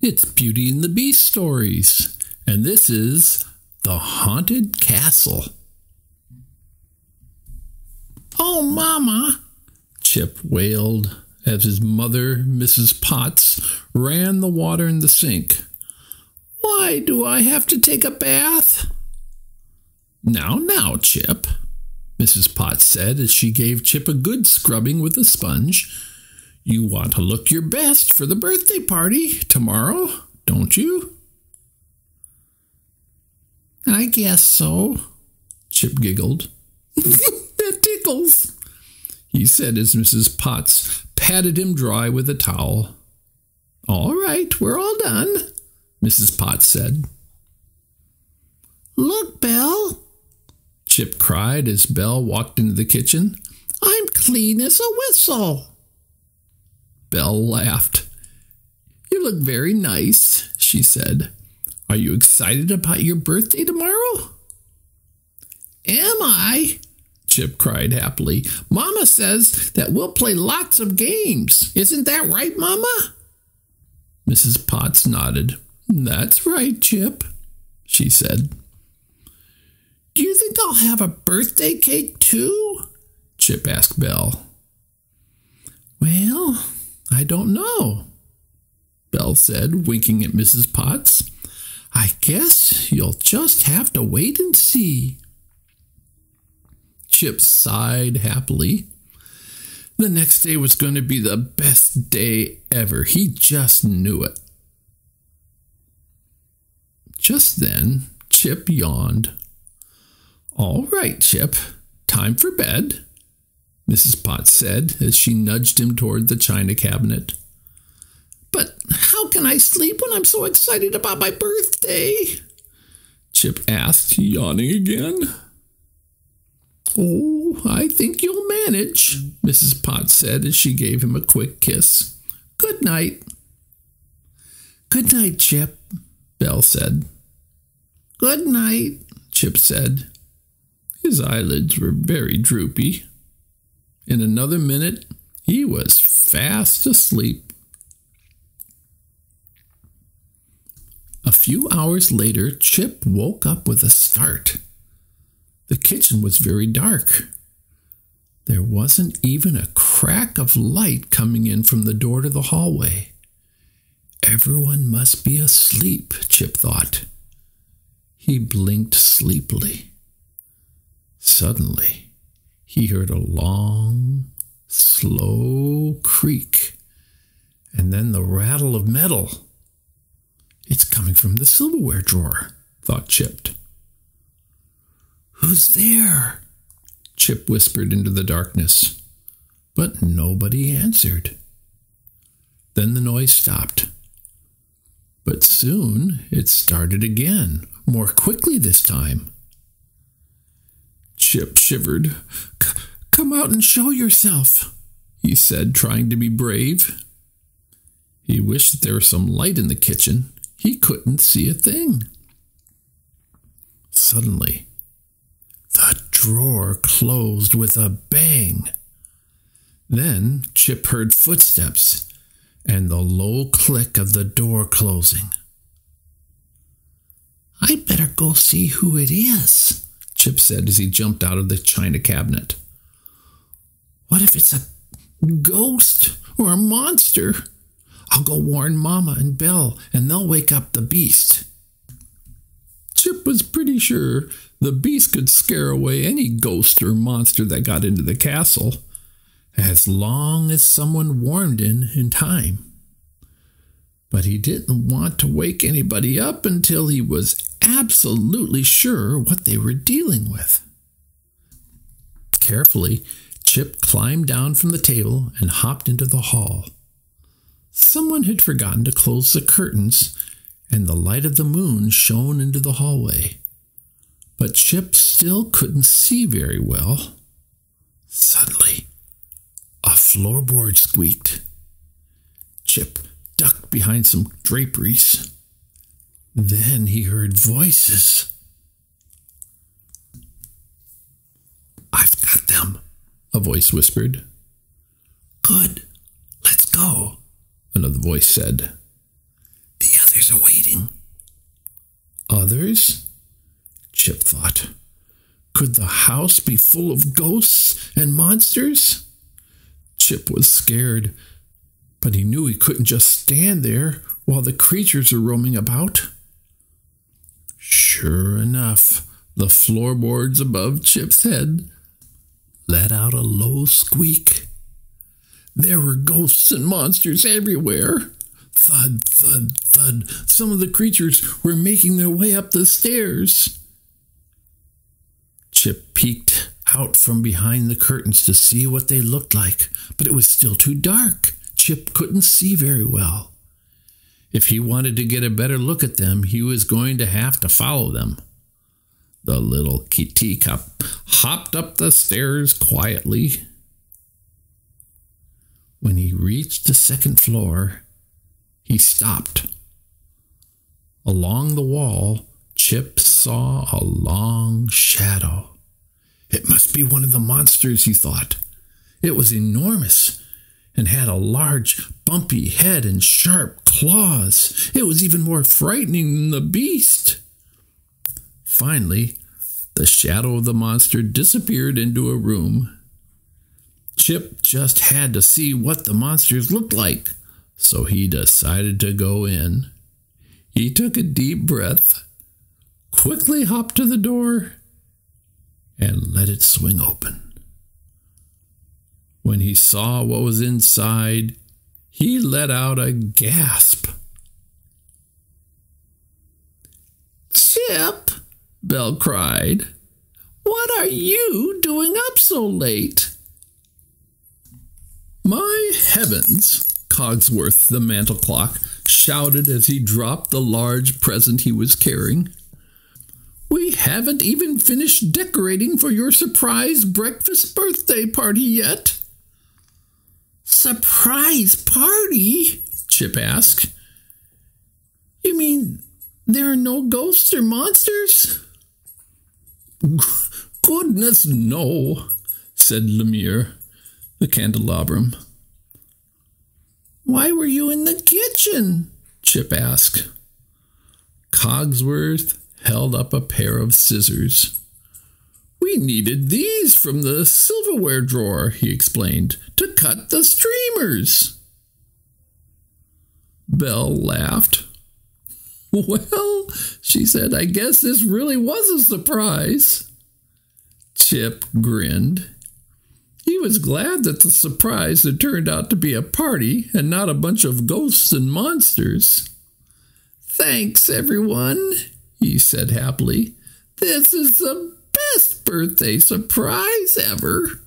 It's Beauty and the Beast stories, and this is The Haunted Castle. "Oh, Mama," Chip wailed as his mother, Mrs. Potts, ran the water in the sink. "Why do I have to take a bath?" Now, Chip," Mrs. Potts said as she gave Chip a good scrubbing with a sponge. "You want to look your best for the birthday party tomorrow, don't you?" "I guess so," Chip giggled. "That tickles," he said as Mrs. Potts patted him dry with a towel. "All right, we're all done," Mrs. Potts said. "Look, Belle," Chip cried as Belle walked into the kitchen. "I'm clean as a whistle." Belle laughed. "You look very nice," she said. "Are you excited about your birthday tomorrow?" "Am I?" Chip cried happily. "Mama says that we'll play lots of games. Isn't that right, Mama?" Mrs. Potts nodded. "That's right, Chip," she said. "Do you think I'll have a birthday cake too?" Chip asked Belle. "Well, I don't know," Belle said, winking at Mrs. Potts. "I guess you'll just have to wait and see." Chip sighed happily. The next day was going to be the best day ever. He just knew it. Just then, Chip yawned. "All right, Chip, time for bed," Mrs. Potts said as she nudged him toward the china cabinet. "But how can I sleep when I'm so excited about my birthday?" Chip asked, yawning again. "Oh, I think you'll manage," Mrs. Potts said as she gave him a quick kiss. "Good night." "Good night, Chip," Belle said. "Good night," Chip said. His eyelids were very droopy. In another minute, he was fast asleep. A few hours later, Chip woke up with a start. The kitchen was very dark. There wasn't even a crack of light coming in from the door to the hallway. Everyone must be asleep, Chip thought. He blinked sleepily. Suddenly, he heard a long, slow creak, and then the rattle of metal. "It's coming from the silverware drawer," thought Chip. "Who's there?" Chip whispered into the darkness, but nobody answered. Then the noise stopped. But soon it started again, more quickly this time. Chip shivered. "Come out and show yourself," he said, trying to be brave. He wished there was some light in the kitchen. He couldn't see a thing. Suddenly, the drawer closed with a bang. Then Chip heard footsteps and the low click of the door closing. "I better go see who it is," Chip said as he jumped out of the china cabinet. "What if it's a ghost or a monster? I'll go warn Mama and Belle, and they'll wake up the beast." Chip was pretty sure the beast could scare away any ghost or monster that got into the castle, as long as someone warned in time. But he didn't want to wake anybody up until he was absolutely sure what they were dealing with. Carefully, Chip climbed down from the table and hopped into the hall. Someone had forgotten to close the curtains, and the light of the moon shone into the hallway. But Chip still couldn't see very well. Suddenly, a floorboard squeaked. Chip ducked behind some draperies. Then he heard voices. "I've got them," a voice whispered. "Good, let's go," another voice said. "The others awaiting. Others? Chip thought. Could the house be full of ghosts and monsters? Chip was scared, but he knew he couldn't just stand there while the creatures were roaming about. Sure enough, the floorboards above Chip's head let out a low squeak. There were ghosts and monsters everywhere. Thud, thud, thud. Some of the creatures were making their way up the stairs. Chip peeked out from behind the curtains to see what they looked like, but it was still too dark. Chip couldn't see very well. If he wanted to get a better look at them, he was going to have to follow them. The little teacup hopped up the stairs quietly. When he reached the second floor, he stopped. Along the wall, Chip saw a long shadow. It must be one of the monsters, he thought. It was enormous and had a large, bumpy head and sharp claws. It was even more frightening than the beast. Finally, the shadow of the monster disappeared into a room. Chip just had to see what the monsters looked like, so he decided to go in. He took a deep breath, quickly hopped to the door, and let it swing open. When he saw what was inside, he let out a gasp. "Chip," Belle cried, "what are you doing up so late?" "My heavens," Cogsworth, the mantel clock, shouted as he dropped the large present he was carrying. "We haven't even finished decorating for your surprise breakfast birthday party yet." "Surprise party?" Chip asked. "You mean there are no ghosts or monsters?" "Goodness, no," said Lemire, the candelabrum. "Why were you in the kitchen?" Chip asked. Cogsworth held up a pair of scissors. "We needed these from the silverware drawer," he explained, "to cut the streamers." Belle laughed. "Well," she said, "I guess this really was a surprise." Chip grinned. He was glad that the surprise had turned out to be a party and not a bunch of ghosts and monsters. "Thanks, everyone," he said happily. "This is the best birthday surprise ever."